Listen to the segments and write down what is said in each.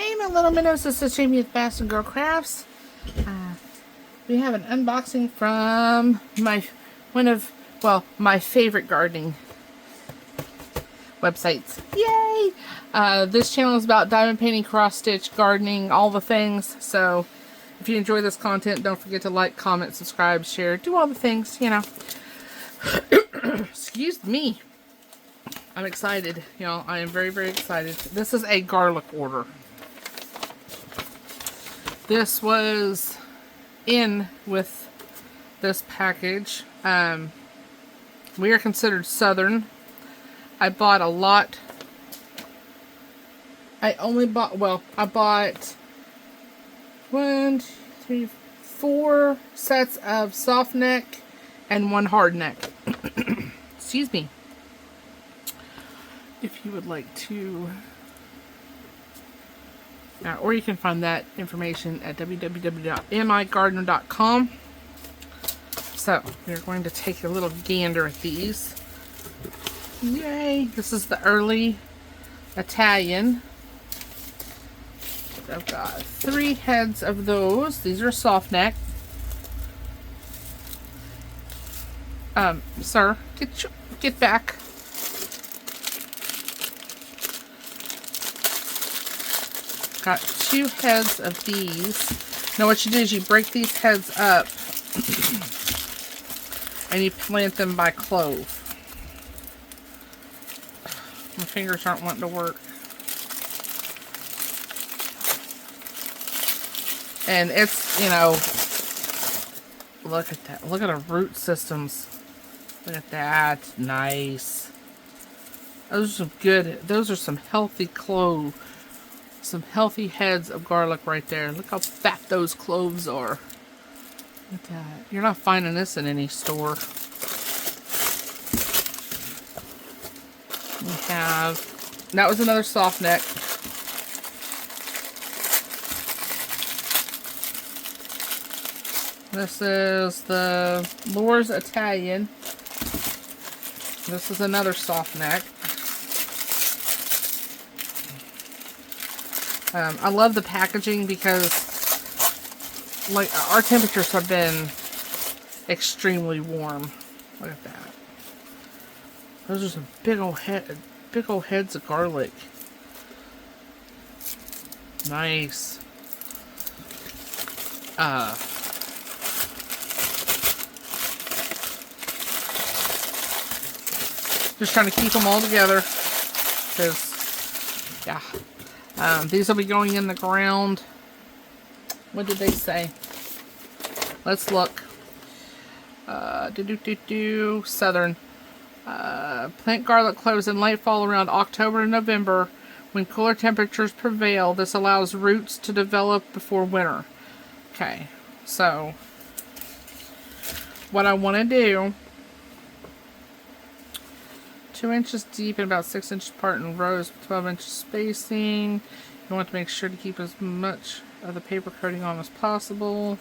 Hey, my little minnows, this is Jamie with Bass and Girl Crafts. We have an unboxing from my favorite gardening websites. Yay! This channel is about diamond painting, cross stitch, gardening, all the things. So if you enjoy this content, don't forget to like, comment, subscribe, share, do all the things, you know. Excuse me. I'm excited, y'all. I am very, very excited. This is a garlic order. This was in with this package. We are considered southern. I bought a lot. I bought 1, 2, 3, 4 sets of soft neck and 1 hard neck. Excuse me. If you would like to, or you can find that information at www.migardener.com. So we're going to take a little gander at these. Yay! This is the early Italian. I've got 3 heads of those. These are soft neck. Sir, get back. Got 2 heads of these. Now what you do is you break these heads up and you plant them by clove. My fingers aren't wanting to work. And it's, you know, look at that. Look at our root systems. Look at that. Nice. Those are some good, those are some healthy clove. Some healthy heads of garlic right there. Look how fat those cloves are. Look at that. You're not finding this in any store. We have, that was another soft neck. This is the Lore's Italian. This is another soft neck. I love the packaging because, like, our temperatures have been extremely warm. Look at that. Those are some big old heads of garlic. Nice. Just trying to keep them all together because, yeah. These will be going in the ground. What did they say? Let's look. Southern. Plant garlic cloves in late fall around October and November. When cooler temperatures prevail, this allows roots to develop before winter. Okay, so what I want to do, 2 inches deep and about 6 inches apart in rows with 12 inches spacing. You want to make sure to keep as much of the paper coating on as possible.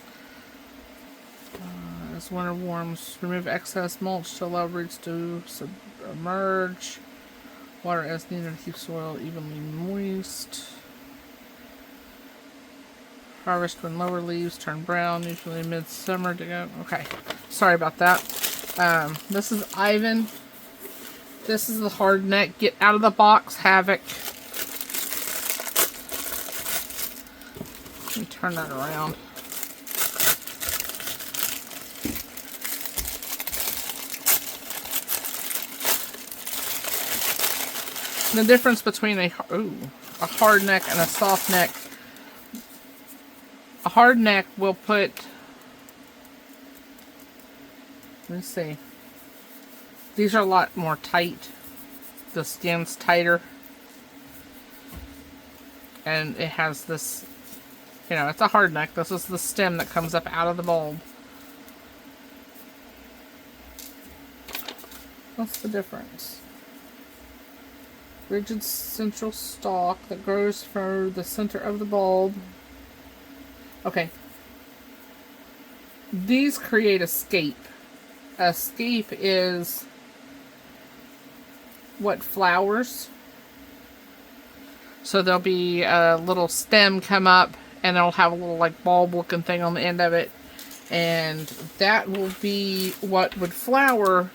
As winter warms, remove excess mulch to allow roots to submerge. Water as needed to keep soil evenly moist. Harvest when lower leaves turn brown, usually midsummer to go. Okay, sorry about that. This is Ivan. This is the hard neck. Get out of the box, Havoc. Let me turn that around. The difference between a hard neck and a soft neck. A hard neck will put, let's see. These are a lot more tight. The skin's tighter. And it has this, you know, it's a hard neck. This is the stem that comes up out of the bulb. What's the difference? Rigid central stalk that grows from the center of the bulb. Okay. These create a scape. A scape is what flowers. So there'll be a little stem come up, and it'll have a little like bulb looking thing on the end of it. And that will be what would flower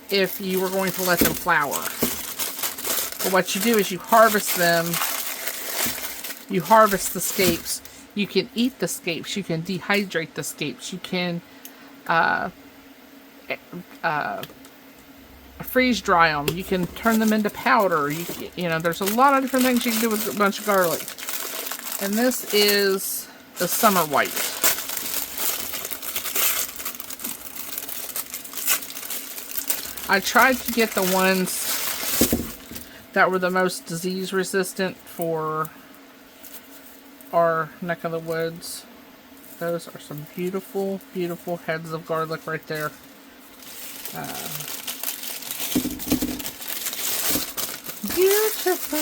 if you were going to let them flower. But what you do is you harvest them. You harvest the scapes. You can eat the scapes. You can dehydrate the scapes. You can freeze dry them. You can turn them into powder. You know, there's a lot of different things you can do with a bunch of garlic. And this is the summer white. I tried to get the ones that were the most disease resistant for our neck of the woods. Those are some beautiful, beautiful heads of garlic right there. Beautiful.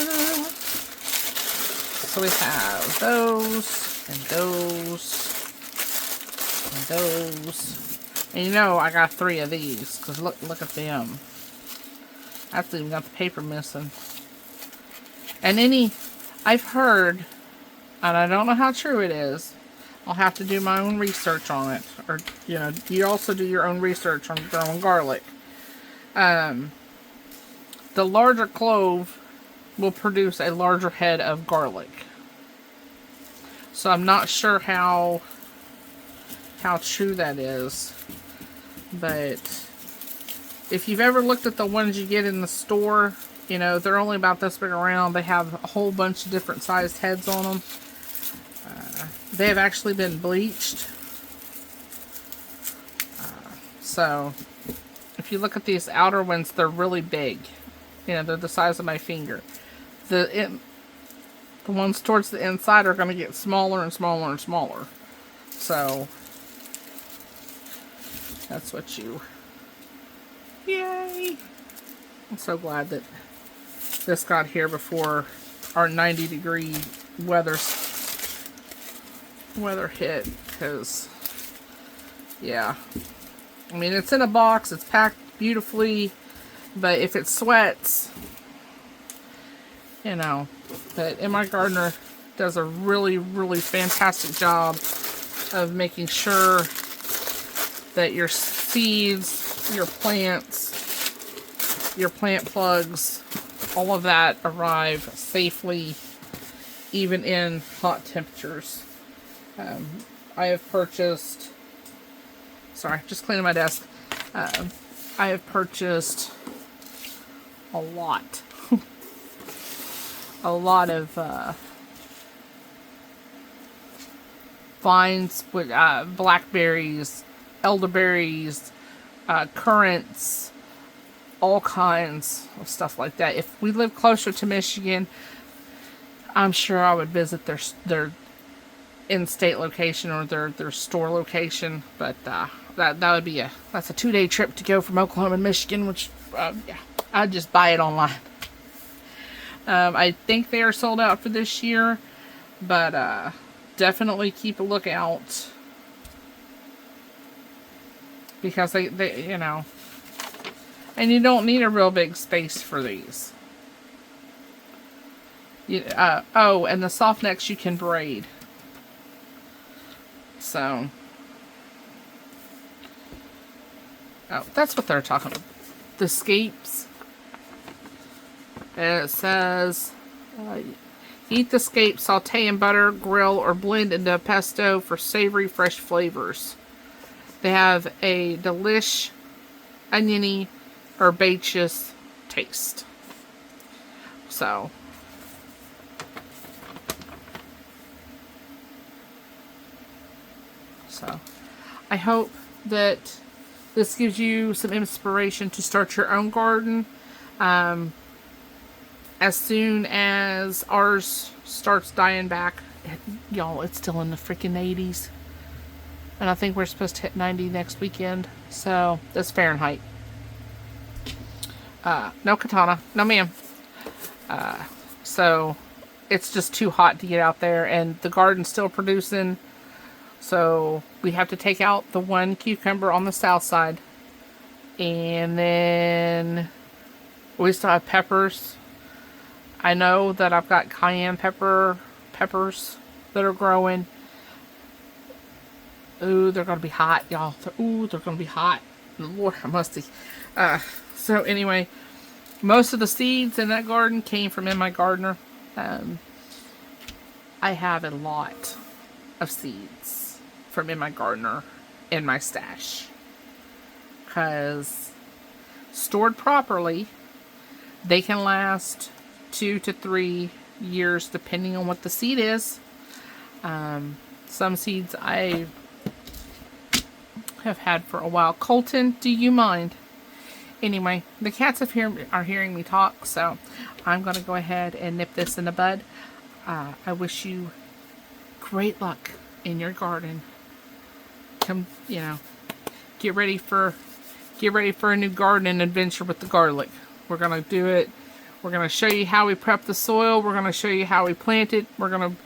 So we have those, and those, and those. And you know I got 3 of these, because look at them. I've even got the paper missing. And I've heard, and I don't know how true it is, I'll have to do my own research on it. Or, you know, you also do your own research on growing garlic. The larger clove will produce a larger head of garlic. So I'm not sure how true that is. But if you've ever looked at the ones you get in the store, you know, they're only about this big around. They have a whole bunch of different sized heads on them. They have actually been bleached. So if you look at these outer ones, they're really big. You know, they're the size of my finger. The ones towards the inside are going to get smaller and smaller and smaller. So that's what you... Yay! I'm so glad that this got here before our 90-degree weather hit, because, yeah. I mean, it's in a box, it's packed beautifully, but if it sweats, you know. But my gardener does a really, really fantastic job of making sure that your seeds, your plants, your plant plugs, all of that arrive safely, even in hot temperatures. I have purchased, sorry, just cleaning my desk. I have purchased a lot of vines with blackberries, elderberries, currants, all kinds of stuff like that. If we lived closer to Michigan, I'm sure I would visit their in-state location or their store location. But that would be that's a 2-day trip to go from Oklahoma to Michigan, which yeah, I'd just buy it online. I think they are sold out for this year, but definitely keep a lookout, because they you know, and you don't need a real big space for these. Oh, and the soft necks you can braid. So, oh, that's what they're talking about. The scapes. It says, eat the scapes, saute in butter, grill, or blend into a pesto for savory, fresh flavors. They have a delish, oniony, herbaceous taste. So, I hope that this gives you some inspiration to start your own garden. As soon as ours starts dying back, y'all, it's still in the freaking 80s. And I think we're supposed to hit 90 next weekend. So, that's Fahrenheit. No katana. No ma'am. So, it's just too hot to get out there. And the garden's still producing. So, we have to take out the one cucumber on the south side. And then we still have peppers. I know that I've got cayenne peppers that are growing. Ooh, they're gonna be hot, y'all. Ooh, they're gonna be hot. Lord, I musty. So anyway, most of the seeds in that garden came from in my gardener. I have a lot of seeds from in my gardener in my stash, because stored properly, they can last 2 to 3 years depending on what the seed is. Some seeds I have had for a while. Colton, do you mind? Anyway, the cats are hearing me talk, so I'm going to go ahead and nip this in the bud. I wish you great luck in your garden. Come, get ready for a new gardening adventure with the garlic. We're going to do it. We're going to show you how we prep the soil. We're going to show you how we plant it. We're going to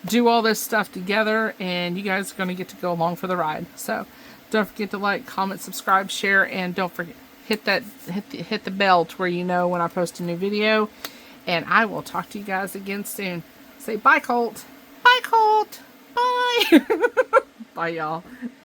do all this stuff together, and you guys are going to get to go along for the ride. So don't forget to like, comment, subscribe, share, and don't forget hit the bell to where you know when I post a new video. And I will talk to you guys again soon. Say bye, Colt. Bye, Colt. Bye. Bye, y'all.